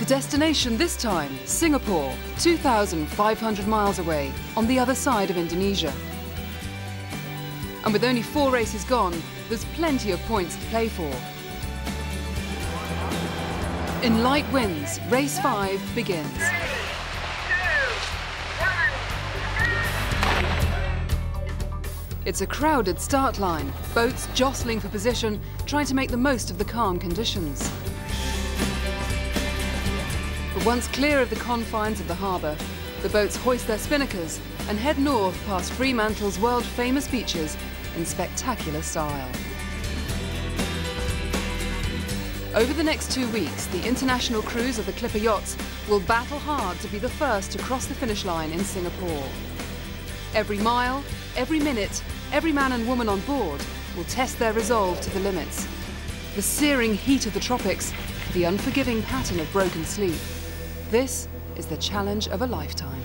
Destination this time, Singapore, 2,500 miles away, on the other side of Indonesia. And with only 4 races gone, there's plenty of points to play for. In light winds, race 5 begins. It's a crowded start line, boats jostling for position, trying to make the most of the calm conditions. But once clear of the confines of the harbour, the boats hoist their spinnakers and head north past Fremantle's world-famous beaches in spectacular style. Over the next 2 weeks, the international crews of the Clipper yachts will battle hard to be the first to cross the finish line in Singapore. Every mile, every minute, every man and woman on board will test their resolve to the limits. The searing heat of the tropics, the unforgiving pattern of broken sleep. This is the challenge of a lifetime.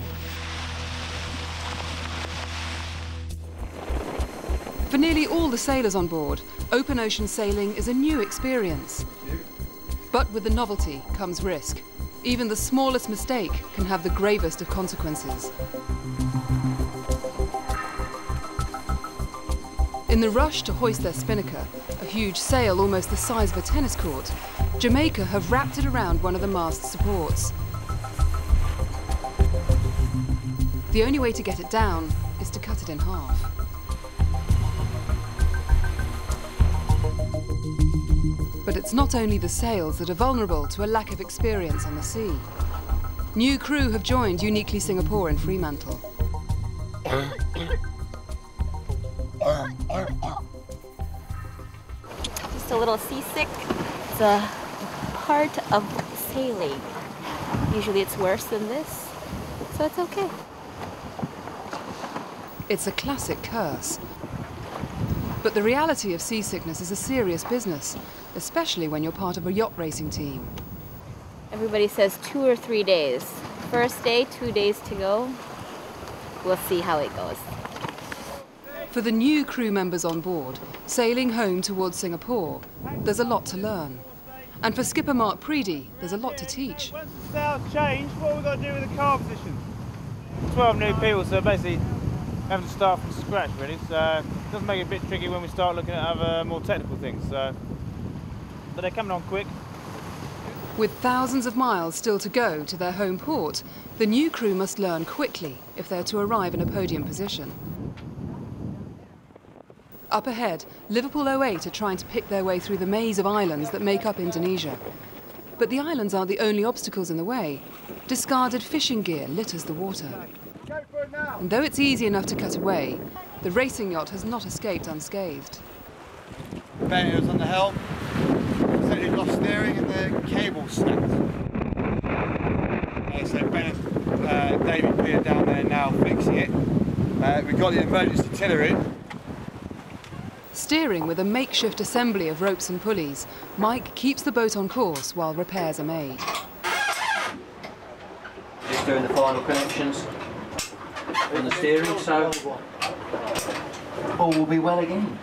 For nearly all the sailors on board, open ocean sailing is a new experience. But with the novelty comes risk. Even the smallest mistake can have the gravest of consequences. In the rush to hoist their spinnaker, a huge sail almost the size of a tennis court, Jamaica have wrapped it around one of the mast supports. The only way to get it down is to cut it in half. But it's not only the sails that are vulnerable to a lack of experience on the sea. New crew have joined Uniquely Singapore in Fremantle. Just a little seasick. It's a part of sailing. Usually it's worse than this, so it's okay. It's a classic curse. But the reality of seasickness is a serious business, especially when you're part of a yacht racing team. Everybody says 2 or 3 days. First day, 2 days to go. We'll see how it goes. For the new crew members on board, sailing home towards Singapore, there's a lot to learn. And for skipper Mark Preedy, there's a lot to teach. Once the sail's changed, what have we got to do with the car position? 12 new people, so basically having to start from scratch really, so it does make it a bit tricky when we start looking at other more technical things, but they're coming on quick. With thousands of miles still to go to their home port, the new crew must learn quickly if they're to arrive in a podium position. Up ahead, Liverpool 08 are trying to pick their way through the maze of islands that make up Indonesia. But the islands aren't the only obstacles in the way. Discarded fishing gear litters the water. And though it's easy enough to cut away, the racing yacht has not escaped unscathed. Bennett was on the helm, said he'd lost steering and the cable snapped. So Bennett, David Peer down there now fixing it. We've got the emergency tiller in. Steering with a makeshift assembly of ropes and pulleys, Mike keeps the boat on course while repairs are made. Just doing the final connections on the steering, so all will be well again.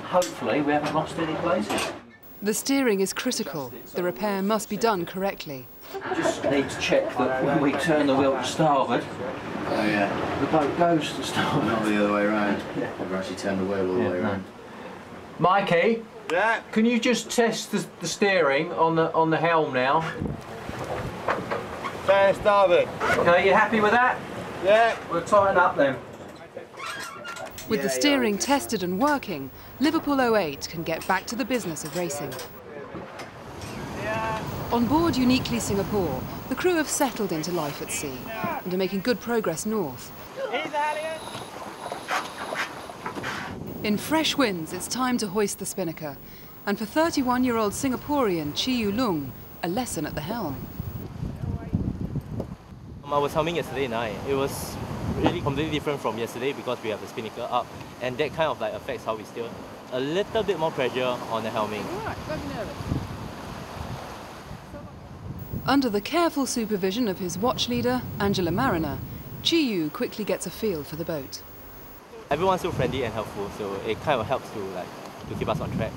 Hopefully we haven't lost any places. The steering is critical. The repair must be done correctly. Just need to check that when we turn the wheel to starboard, the boat goes to starboard. Not the other way around. Never actually turned the wheel all the way around. Mikey, Yeah. can you just test the steering on the helm now? Turn starboard. Okay, you happy with that? Yeah. We'll tighten up then. With the steering tested and working, Liverpool 08 can get back to the business of racing. On board Uniquely Singapore, the crew have settled into life at sea and are making good progress north. In fresh winds, it's time to hoist the spinnaker, and for 31-year-old Singaporean Chi Yu Lung, a lesson at the helm. I was helming yesterday night. It was really completely different from yesterday because we have the spinnaker up, and that kind of like affects how we steer. A little bit more pressure on the helming. Under the careful supervision of his watch leader, Angela Mariner, Chi Yu quickly gets a feel for the boat. Everyone's so friendly and helpful, so it kind of helps to keep us on track.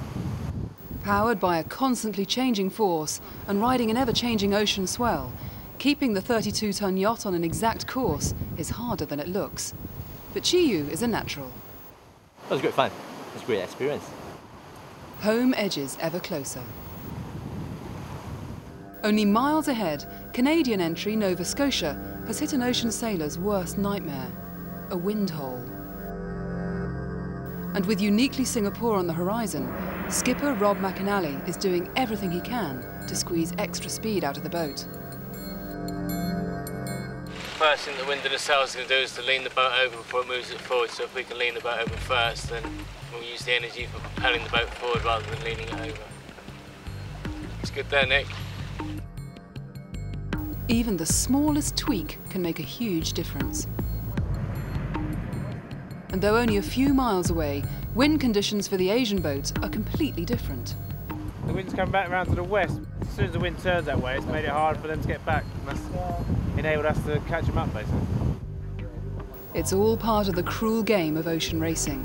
Powered by a constantly changing force and riding an ever-changing ocean swell, keeping the 32-ton yacht on an exact course is harder than it looks. But Chiyu is a natural. It was great fun. It was a great experience. Home edges ever closer. Only miles ahead, Canadian entry Nova Scotia has hit an ocean sailor's worst nightmare, a wind hole. And with uniquely Singapore on the horizon, skipper Rob McAnally is doing everything he can to squeeze extra speed out of the boat. First thing the wind and the sails is going to do is to lean the boat over before it moves it forward. So if we can lean the boat over first, then we'll use the energy for propelling the boat forward rather than leaning it over. It's good there, Nick. Even the smallest tweak can make a huge difference. And though only a few miles away, wind conditions for the Asian boats are completely different. The wind's come back around to the west. As soon as the wind turns that way, it's made it hard for them to get back. And that's enabled us to catch them up, basically. It's all part of the cruel game of ocean racing.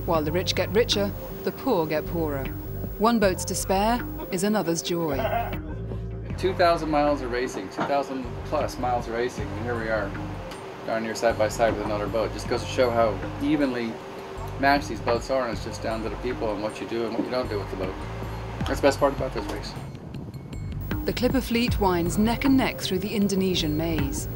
While the rich get richer, the poor get poorer. One boat's despair is another's joy. 2,000 miles of racing, 2,000 plus miles of racing, and here we are, down here side by side with another boat. Just goes to show how evenly matched these boats are, and it's just down to the people and what you do and what you don't do with the boat. That's the best part about this race. The Clipper fleet winds neck and neck through the Indonesian maze.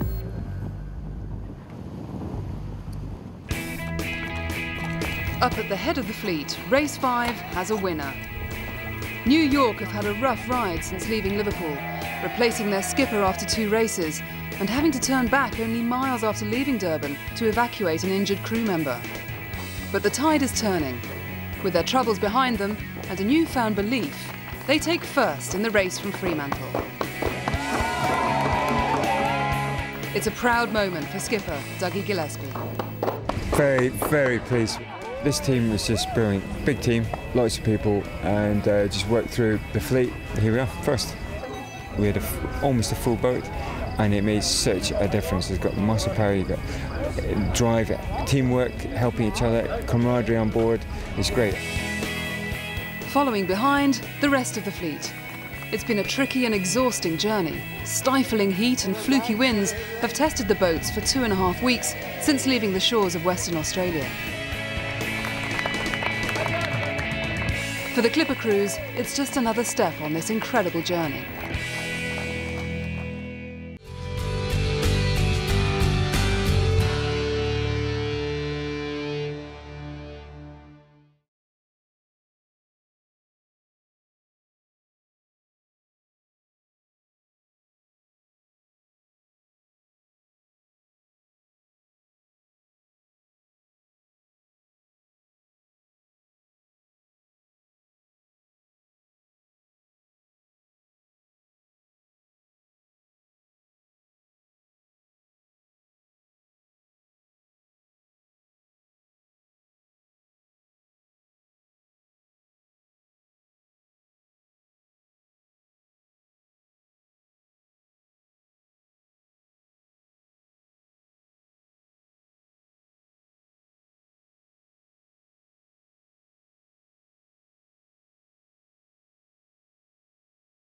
Up at the head of the fleet, race 5 has a winner. New York have had a rough ride since leaving Liverpool, replacing their skipper after 2 races and having to turn back only miles after leaving Durban to evacuate an injured crew member. But the tide is turning. With their troubles behind them and a newfound belief, they take first in the race from Fremantle. It's a proud moment for skipper Dougie Gillespie. Very, very pleased. This team was just brilliant. Big team, lots of people, and just worked through the fleet. Here we are, first. We had almost a full boat, and it made such a difference. It's got muscle power, you've got drive, teamwork, helping each other, camaraderie on board. It's great. Following behind, the rest of the fleet. It's been a tricky and exhausting journey. Stifling heat and fluky winds have tested the boats for 2.5 weeks since leaving the shores of Western Australia. For the Clipper crews, it's just another step on this incredible journey.